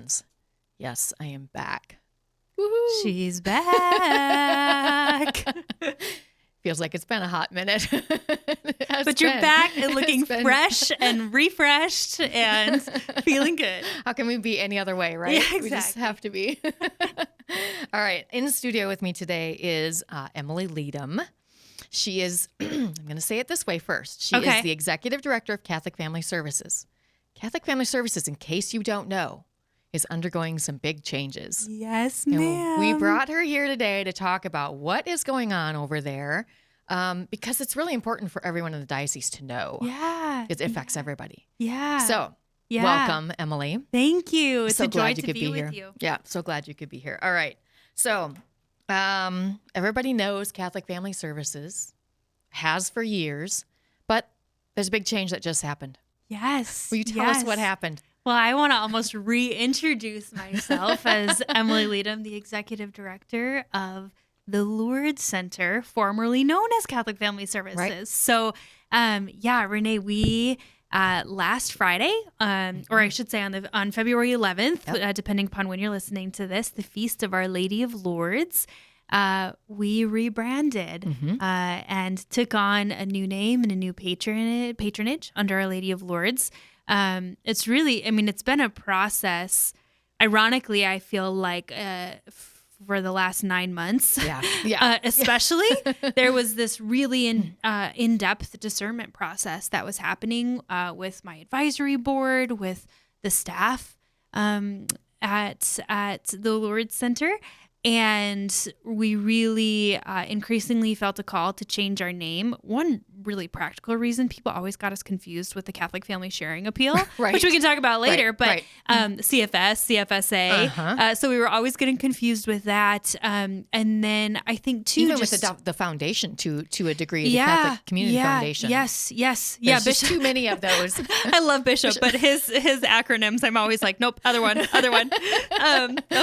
friends. Yes, I am back. Woo-hoo. She's back. Feels like it's been a hot minute. But you're back and looking fresh and refreshed and feeling good. How can we be any other way, right? Yeah, exactly. We just have to be. All right. In the studio with me today is Emily Leedom. She is, I'm going to say it this way first. She is the Executive Director of Catholic Family Services. Catholic Family Services, in case you don't know, is undergoing some big changes. Yes, ma'am. And we brought her here today to talk about what is going on over there because it's really important for everyone in the diocese to know. Yeah. It affects everybody. Yeah. So welcome, Emily. Thank you. It's so a joy glad you to could be here. with you. Yeah, so glad you could be here. All right. So everybody knows Catholic Family Services, has for years, but there's a big change that just happened. Yes. Will you tell us what happened? Well, I want to almost reintroduce myself as Emily Leedom, the Executive Director of the Lourdes Center, formerly known as Catholic Family Services. Right. So, Renee, we last Friday, or I should say on February 11th, depending upon when you're listening to this, the Feast of Our Lady of Lourdes, we rebranded and took on a new name and a new patronage under Our Lady of Lourdes. It's really, it's been a process. Ironically, I feel like for the last 9 months, especially, there was this really in-depth discernment process that was happening with my advisory board, with the staff at the Lourdes Center. And we really increasingly felt a call to change our name. One really practical reason, people always got us confused with the Catholic Family Sharing Appeal, which we can talk about later, but CFS, CFSA. So we were always getting confused with that. And then I think too, even with the foundation to a degree, the Catholic Community Foundation. Yes. There's just too many of those. I love Bishop, but his acronyms, I'm always like, nope, other one.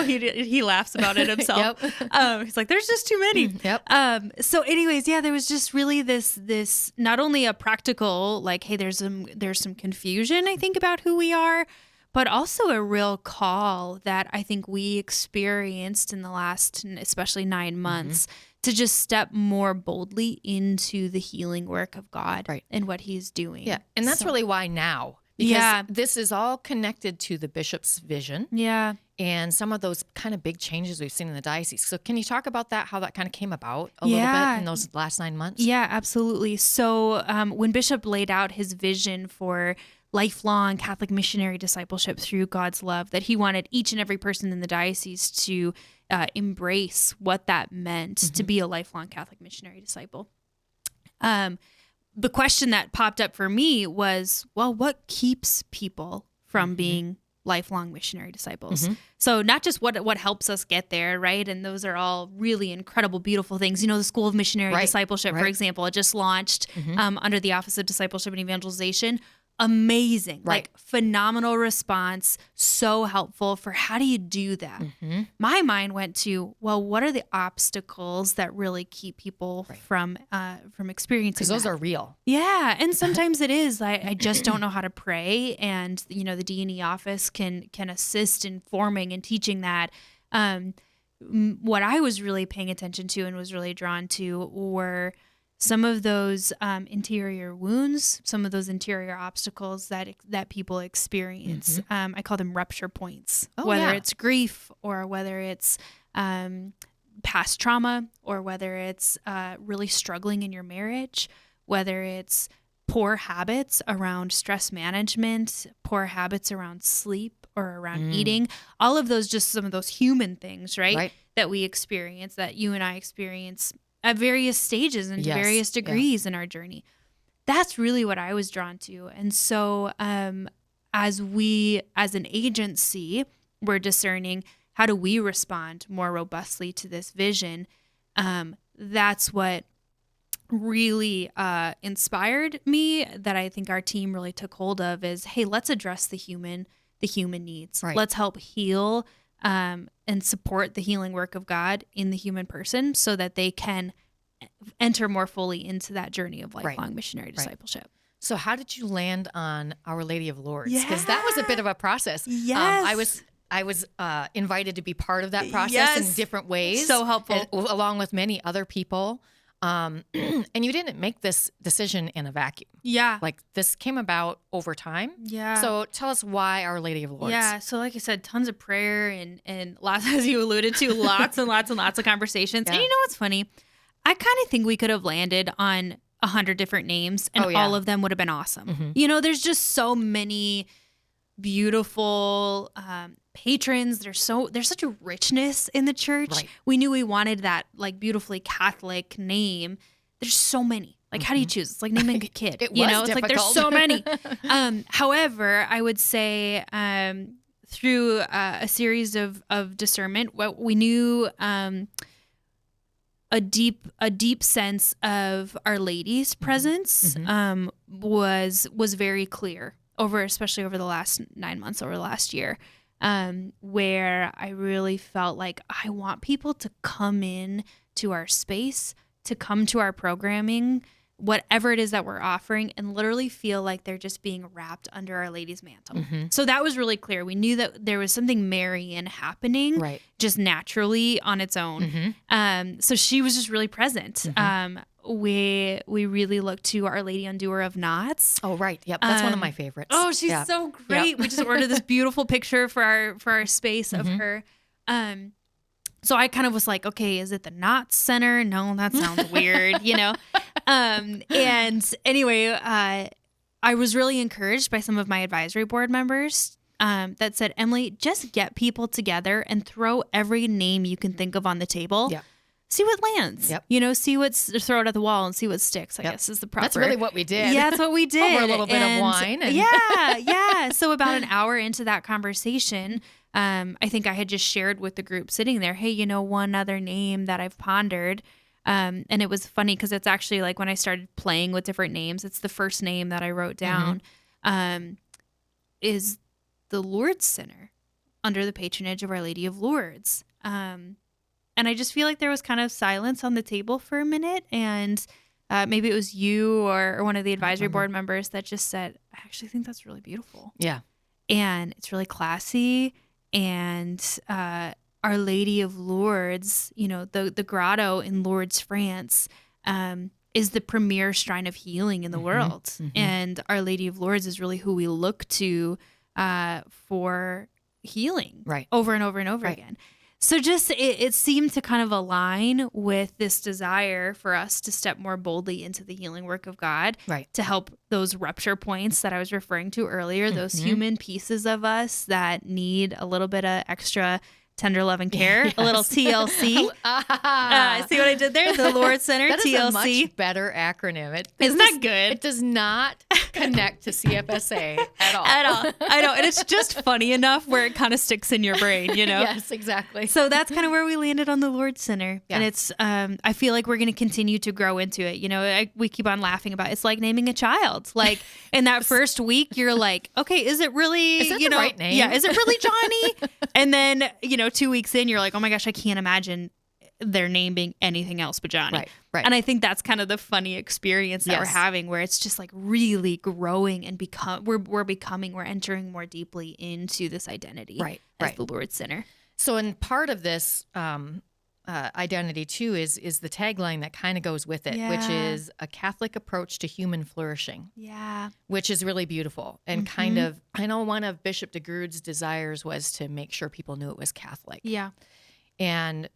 He laughs about it himself. He's like, there's just too many. So anyways, there was just really this not only a practical, like, hey, there's some confusion, I think, about who we are, but also a real call that I think we experienced in the last, especially 9 months, to just step more boldly into the healing work of God and what he's doing. Yeah. And that's really why now. Because this is all connected to the bishop's vision. Yeah. And some of those kind of big changes we've seen in the diocese. So can you talk about that, how that kind of came about a little bit in those last 9 months? Yeah, absolutely. So when Bishop laid out his vision for lifelong Catholic missionary discipleship through God's love, that he wanted each and every person in the diocese to embrace what that meant to be a lifelong Catholic missionary disciple. The question that popped up for me was, well, what keeps people from being lifelong missionary disciples? So not just what helps us get there, right? And those are all really incredible, beautiful things. You know, the School of Missionary Discipleship, for example, it just launched under the Office of Discipleship and Evangelization. Amazing, like phenomenal response, so helpful for how do you do that? My mind went to, well, what are the obstacles that really keep people from experiencing that? Because those are real. Yeah, and sometimes it is. I just don't know how to pray, and the D&E office can assist in forming and teaching that. What I was really paying attention to and was really drawn to were some of those interior wounds, some of those interior obstacles that people experience. I call them rupture points, whether it's grief or whether it's past trauma or whether it's really struggling in your marriage, whether it's poor habits around stress management, poor habits around sleep or around eating, all of those, just some of those human things, right? That we experience, that you and I experience at various stages and to various degrees in our journey. That's really what I was drawn to. And so as an agency, we're discerning, how do we respond more robustly to this vision? That's what really inspired me, that I think our team really took hold of, is, hey, let's address the human needs. Let's help heal and support the healing work of God in the human person so that they can enter more fully into that journey of lifelong missionary discipleship. So how did you land on Our Lady of Lourdes? Because that was a bit of a process. Yes. I was I was invited to be part of that process Yes. in different ways. So helpful. Along with many other people. And you didn't make this decision in a vacuum. Yeah. Like this came about over time. Yeah. So tell us why Our Lady of Lourdes. Yeah. So like I said, tons of prayer and lots, as you alluded to, lots and lots and lots of conversations. Yeah. And you know what's funny? I kind of think we could have landed on 100 different names and all of them would have been awesome. Mm-hmm. You know, there's just so many beautiful patrons. There's such a richness in the church. Right. We knew we wanted that like beautifully Catholic name. There's so many. Like, how do you choose? It's like naming a kid. It you was know, it's like there's so many. However, I would say through a series of discernment, what we knew a deep sense of Our Lady's presence was very clear especially over the last 9 months, over the last year, where I really felt like I want people to come in to our space, to come to our programming, whatever it is that we're offering, and literally feel like they're just being wrapped under Our Lady's mantle. So that was really clear. We knew that there was something Marian happening just naturally on its own. So she was just really present. We really look to Our Lady Undoer of Knots. Oh, right. Yep. That's one of my favorites. Oh, she's so great. Yep. We just ordered this beautiful picture for our space of her. So I kind of was like, okay, is it the Knots Center? No, that sounds weird, you know? And anyway, I was really encouraged by some of my advisory board members that said, Emily, just get people together and throw every name you can think of on the table. Yeah. See what lands. Yep. You know, throw it at the wall and see what sticks, I guess is the proper. That's really what we did. Yeah, that's what we did. Over a little bit of wine. And Yeah. So about an hour into that conversation, I think I had just shared with the group sitting there, hey, you know, one other name that I've pondered. And it was funny because it's actually like when I started playing with different names, it's the first name that I wrote down is the Lourdes Center under the patronage of Our Lady of Lourdes. And I just feel like there was kind of silence on the table for a minute. And maybe it was you or one of the advisory board members that just said, I actually think that's really beautiful. Yeah. And it's really classy. And Our Lady of Lourdes, you know, the grotto in Lourdes, France, is the premier shrine of healing in the world. And Our Lady of Lourdes is really who we look to for healing over and over and over again. So just it seemed to kind of align with this desire for us to step more boldly into the healing work of God to help those rupture points that I was referring to earlier, those human pieces of us that need a little bit of extra tender love and care, a little TLC. See what I did there? The Lourdes Center, that TLC. That is a much better acronym. Isn't that good? It does not connect to CFSA at all. I know. And it's just funny enough where it kind of sticks in your brain, you know? Yes, exactly. So that's kind of where we landed on the Lourdes Center. Yeah. And it's, I feel like we're going to continue to grow into it. You know, we keep on laughing about it. It's like naming a child. Like in that first week, you're like, okay, is it really, is that the right name? Yeah, is it really Johnny? And then, 2 weeks in, you're like, oh my gosh, I can't imagine their name being anything else but Johnny. Right. And I think that's kind of the funny experience that we're having, where it's just like really growing and we're entering more deeply into this identity as the Lourdes Center. So, and part of this identity too is the tagline that kind of goes with it, which is a Catholic approach to human flourishing. Yeah. Which is really beautiful. And kind of, I know one of Bishop de Groot's desires was to make sure people knew it was Catholic. Yeah. And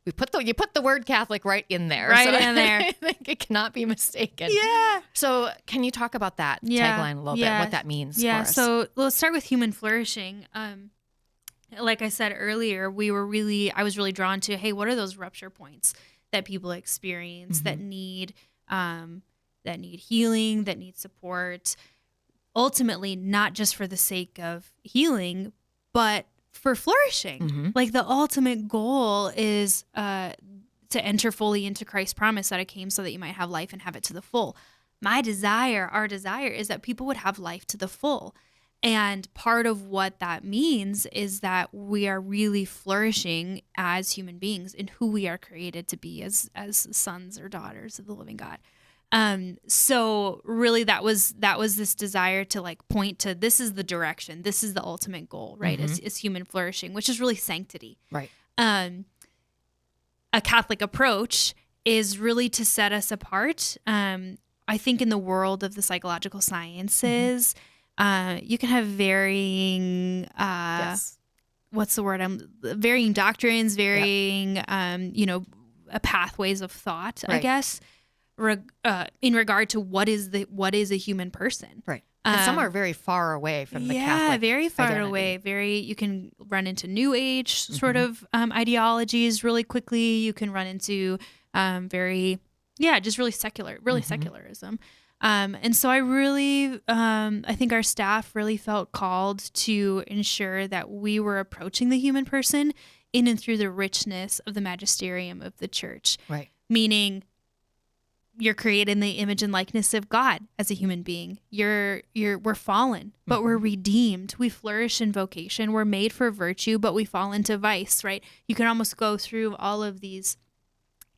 you put the word Catholic right in there. In there. I think it cannot be mistaken. Yeah. So can you talk about that tagline a little bit, what that means for us? So let's start with human flourishing. Like I said earlier, I was really drawn to, hey, what are those rupture points that people experience that need healing, that need support, ultimately not just for the sake of healing, but for flourishing. Like the ultimate goal is to enter fully into Christ's promise that I came so that you might have life and have it to the full. Our desire is that people would have life to the full. And part of what that means is that we are really flourishing as human beings in who we are created to be as sons or daughters of the living God. So really that was this desire to like point to, this is the direction, this is the ultimate goal, right? Is human flourishing, which is really sanctity. Right. A Catholic approach is really to set us apart. I think in the world of the psychological sciences, you can have varying, what's the word? Varying doctrines, varying, pathways of thought, I guess, in regard to what is a human person. Right. And some are very far away from the Catholic. Yeah, very far identity. away. You can run into New Age sort of ideologies really quickly. You can run into just really secularism. And so I think our staff really felt called to ensure that we were approaching the human person in and through the richness of the magisterium of the church. Right. Meaning, you're created in the image and likeness of God as a human being. We're fallen, but we're redeemed. We flourish in vocation. We're made for virtue, but we fall into vice, right? You can almost go through all of these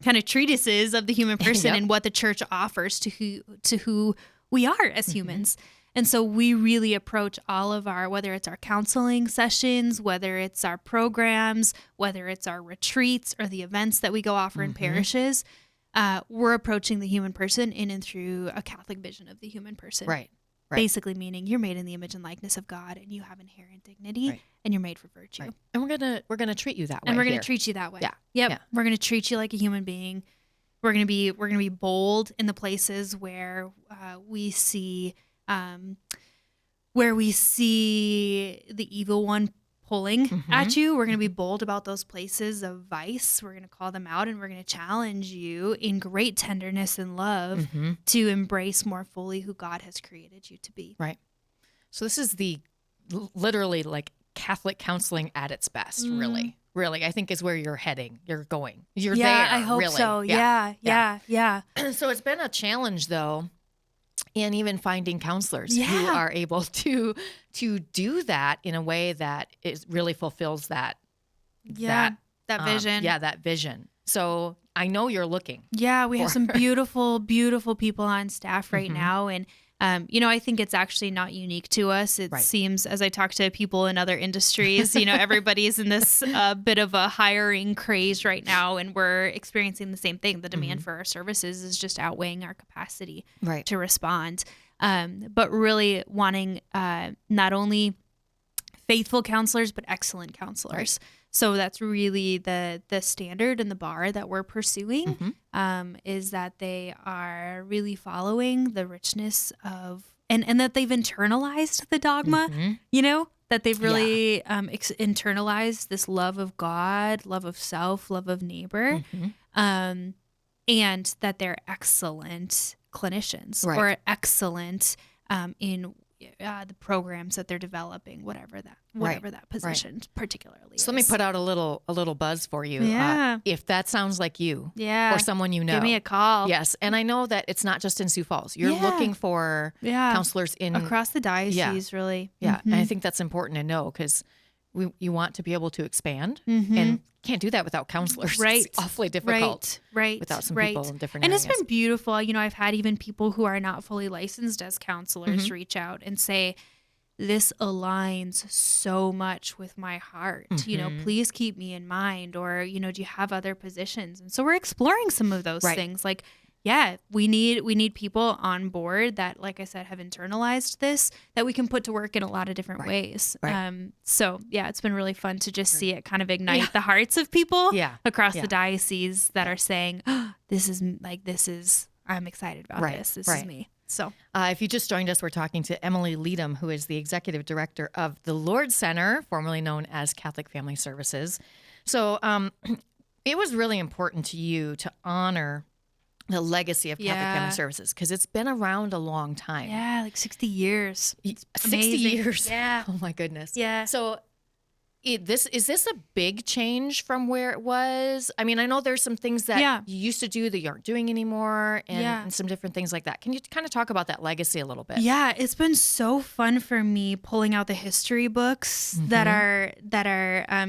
kind of treatises of the human person and what the church offers to who we are as humans. And so we really approach all of whether it's our counseling sessions, whether it's our programs, whether it's our retreats or the events that we go offer in parishes, we're approaching the human person in and through a Catholic vision of the human person. Right. Basically meaning you're made in the image and likeness of God, and you have inherent dignity, and you're made for virtue. Right. And we're gonna treat you that way. And we're gonna treat you that way. Yeah. Yep. Yeah. We're gonna treat you like a human being. We're gonna be bold in the places where we see the evil one pulling at you. We're going to be bold about those places of vice. We're going to call them out, and we're going to challenge you in great tenderness and love to embrace more fully who God has created you to be. Right. So this is literally like Catholic counseling at its best, really. Really, I think is where you're heading. You're going. You're there. Yeah, I hope really. so. Yeah. So it's been a challenge, though, in even finding counselors who are able to do that in a way that really fulfills that vision. That vision. So I know you're looking. Yeah, we have some beautiful, beautiful people on staff right now. And, I think it's actually not unique to us. It seems, as I talk to people in other industries, everybody's in this bit of a hiring craze right now, and we're experiencing the same thing. The demand for our services is just outweighing our capacity to respond. But really wanting not only faithful counselors, but excellent counselors. So that's really the standard and the bar that we're pursuing, is that they are really following the richness of, and that they've internalized the dogma, that they've really internalized this love of God, love of self, love of neighbor, and that they're excellent clinicians or excellent in the programs that they're developing, whatever that position particularly is. So let me put out a little buzz for you. If that sounds like you or someone you know, give me a call. Yes. And I know that it's not just in Sioux Falls. You're looking for counselors across the diocese, really. Yeah. And I think that's important to know, because you want to be able to expand and can't do that without counselors. Right. It's awfully difficult. Without some people in different areas. And it's been beautiful. I've had even people who are not fully licensed as counselors reach out and say, this aligns so much with my heart. Please keep me in mind. Or, do you have other positions? And so we're exploring some of those things. Like, we need people on board that, like I said, have internalized this, that we can put to work in a lot of different ways. So it's been really fun to just see it kind of ignite the hearts of people across the diocese that are saying, this is, I'm excited about this. This is me. So if you just joined us, we're talking to Emily Leedom, who is the executive director of the Lourdes Center, formerly known as Catholic Family Services. So it was really important to you to honor the legacy of Catholic Family Services, because it's been around a long time. Yeah, like 60 years. 60 years. Yeah. Oh my goodness. Yeah. So is this a big change from where it was? I mean, I know there's some things that you used to do that you aren't doing anymore, and some different things like that. Can you kind of talk about that legacy a little bit? Yeah, it's been so fun for me pulling out the history books that are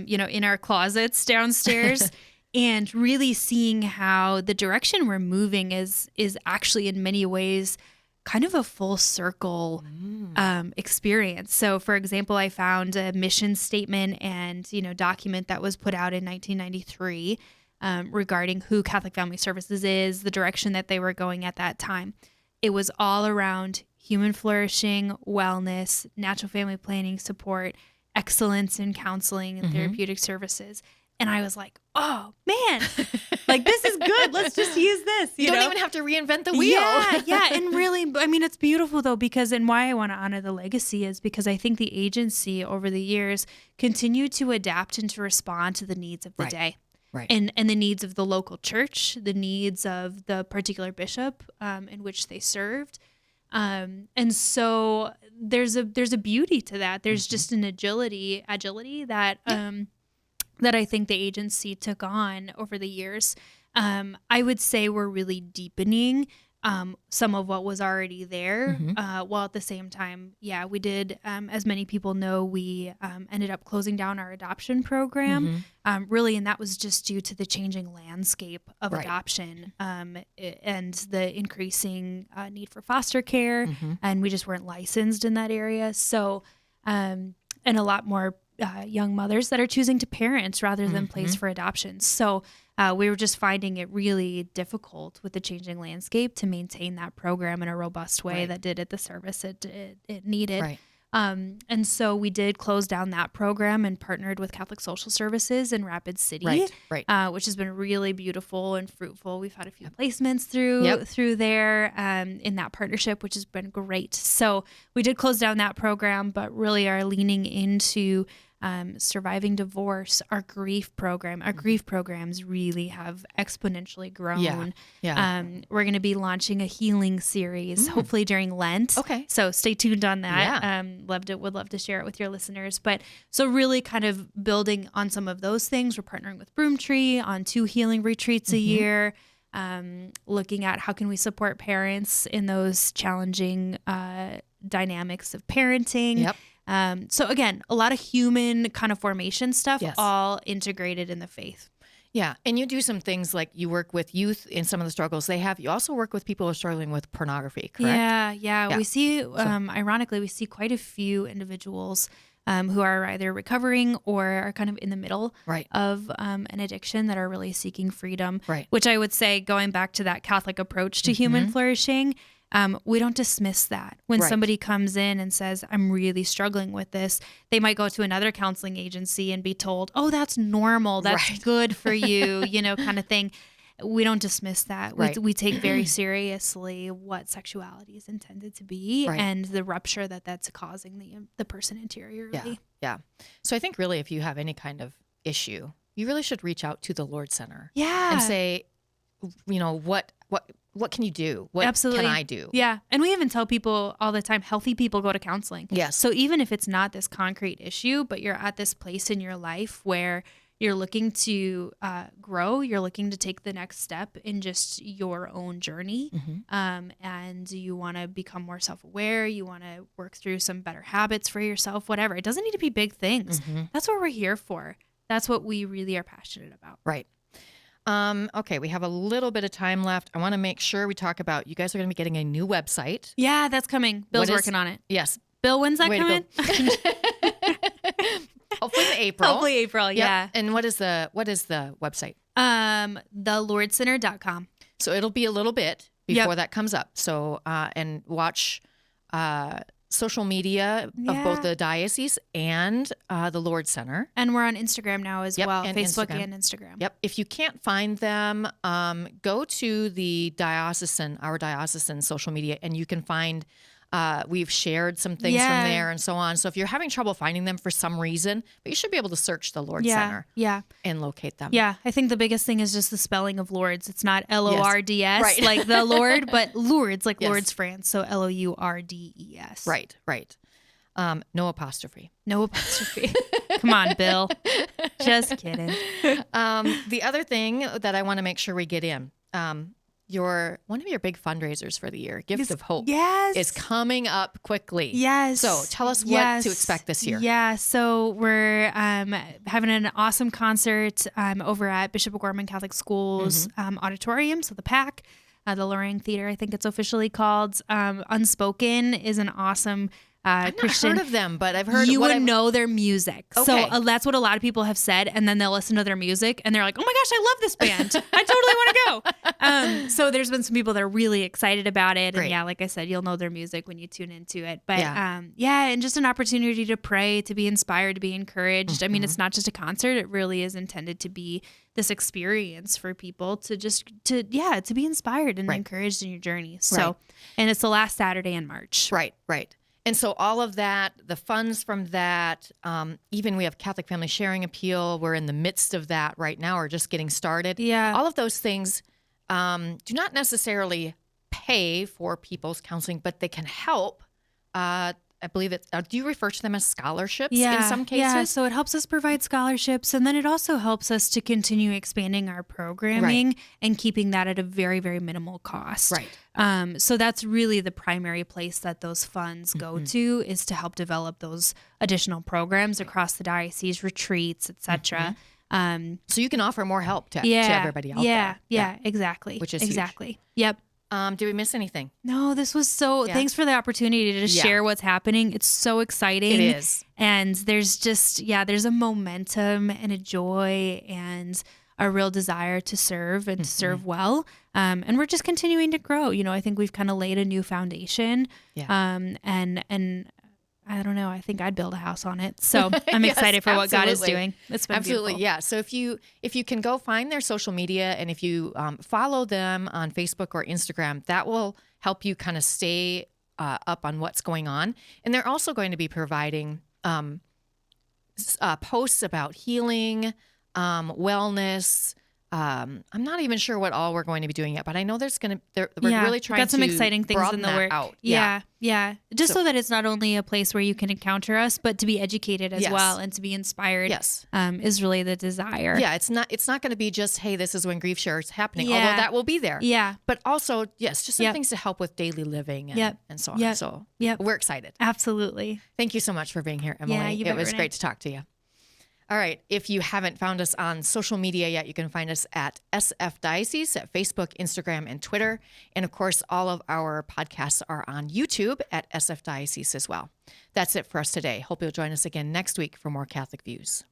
in our closets downstairs. and really seeing how the direction we're moving is actually in many ways kind of a full circle experience. So, for example, I found a mission statement and document that was put out in 1993 regarding who Catholic Family Services is, the direction that they were going at that time. It was all around human flourishing, wellness, natural family planning support, excellence in counseling and therapeutic services. And I was like, oh, man, like, this is good. Let's just use this. You don't even have to reinvent the wheel. Yeah. And really, I mean, it's beautiful, though, because, and why I want to honor the legacy is because I think the agency over the years continued to adapt and to respond to the needs of the day. Right. And the needs of the local church, the needs of the particular bishop in which they served. And so there's a beauty to that. There's just an agility that that I think the agency took on over the years. I would say we're really deepening some of what was already there, while at the same time, we did, as many people know, we ended up closing down our adoption program, really, and that was just due to the changing landscape of adoption and the increasing need for foster care, and we just weren't licensed in that area. So, and a lot more young mothers that are choosing to parent rather than place for adoptions. So we were just finding it really difficult with the changing landscape to maintain that program in a robust way that did it the service it needed. Right. And so we did close down that program and partnered with Catholic Social Services in Rapid City, which has been really beautiful and fruitful. We've had a few placements through there in that partnership, which has been great. So we did close down that program, but really are leaning into surviving divorce, our grief program. Our grief programs really have exponentially grown. We're going to be launching a healing series, hopefully during Lent. Okay. So stay tuned on that. Would love to share it with your listeners. But so really kind of building on some of those things. We're partnering with Broomtree on 2 healing retreats a year. Looking at how can we support parents in those challenging dynamics of parenting. So again, a lot of human kind of formation stuff, all integrated in the faith. Yeah. And you do some things like you work with youth in some of the struggles they have. You also work with people who are struggling with pornography, correct? Yeah. We see, ironically, we see quite a few individuals who are either recovering or are kind of in the middle of an addiction that are really seeking freedom, which I would say, going back to that Catholic approach to human flourishing, we don't dismiss that. When somebody comes in and says, I'm really struggling with this, they might go to another counseling agency and be told, oh, that's normal. That's good for you, kind of thing. We don't dismiss that. We take very seriously what sexuality is intended to be and the rupture that's causing the person interiorly. Yeah. So I think really if you have any kind of issue, you really should reach out to the Lourdes Center and say, what can you do? What can I do? Yeah. And we even tell people all the time, healthy people go to counseling. Yes. So even if it's not this concrete issue, but you're at this place in your life where you're looking to grow, you're looking to take the next step in just your own journey, and you want to become more self-aware, you want to work through some better habits for yourself, whatever. It doesn't need to be big things. That's what we're here for. That's what we really are passionate about. Right. Okay, we have a little bit of time left. I want to make sure we talk about, you guys are going to be getting a new website. Yeah, that's coming. Bill's working on it. Yes. Bill, when's that coming? Hopefully April. Hopefully April, yeah. And what is the website? TheLourdesCenter.com. So it'll be a little bit before that comes up. So, and watch social media of both the Diocese and the Lourdes Center. And we're on Instagram now as well, and Facebook and Instagram. Yep. If you can't find them, go to the our diocesan social media, and you can find, we've shared some things from there and so on. So if you're having trouble finding them for some reason, but you should be able to search the Lourdes Center and locate them. Yeah. I think the biggest thing is just the spelling of Lourdes. It's not L-O-R-D-S, like the Lord, but Lourdes, like Lourdes, France. So L-O-U-R-D-E-S. Right. No apostrophe. No apostrophe. Come on, Bill. Just kidding. The other thing that I want to make sure we get in, one of your big fundraisers for the year, Gift of Hope, Yes. is coming up quickly. Yes. So tell us what to expect this year. Yeah. So we're having an awesome concert over at Bishop O'Gorman Catholic School's auditorium. So the PAC, the Lorraine Theater, I think it's officially called. Unspoken is an awesome I've Christian. not heard of them, but I've heard you would know their music. Okay. So that's what a lot of people have said. And then they'll listen to their music and they're like, oh my gosh, I love this band. I totally want to go. So there's been some people that are really excited about it. Great. And yeah, like I said, you'll know their music when you tune into it. But yeah, and just an opportunity to pray, to be inspired, to be encouraged. I mean, it's not just a concert. It really is intended to be this experience for people to be inspired and encouraged in your journey. So, and it's the last Saturday in March. Right. And so all of that, the funds from that, even we have Catholic Family Sharing Appeal. We're in the midst of that right now, or just getting started. Yeah. All of those things do not necessarily pay for people's counseling, but they can help. I believe it's, do you refer to them as scholarships in some cases? Yeah, so it helps us provide scholarships, and then it also helps us to continue expanding our programming and keeping that at a very, very minimal cost. Right. So that's really the primary place that those funds go to, is to help develop those additional programs across the diocese, retreats, etc. So you can offer more help to everybody out there. Yeah, exactly. Which is exactly. Huge. Yep. Did we miss anything? No, this was thanks for the opportunity to just share what's happening. It's so exciting. It is. And there's there's a momentum and a joy and a real desire to serve and to serve well. And we're just continuing to grow. I think we've kind of laid a new foundation. Yeah. And I don't know. I think I'd build a house on it. So I'm excited for what God is doing. It's been absolutely beautiful. Yeah. So if you can go find their social media, and if you follow them on Facebook or Instagram, that will help you kind of stay up on what's going on. And they're also going to be providing posts about healing, wellness. I'm not even sure what all we're going to be doing yet, but I know we're really trying to got some exciting things in the work. Out. Yeah. Just so that it's not only a place where you can encounter us, but to be educated as well and to be inspired. Yes. Is really the desire. Yeah. It's not going to be just, hey, this is when grief share is happening, although that will be there. Yeah. But also, just some things to help with daily living and so on. So we're excited. Absolutely. Thank you so much for being here, Emily. Yeah, it was great to talk to you. All right. If you haven't found us on social media yet, you can find us at SF Diocese at Facebook, Instagram, and Twitter. And of course, all of our podcasts are on YouTube at SF Diocese as well. That's it for us today. Hope you'll join us again next week for more Catholic Views.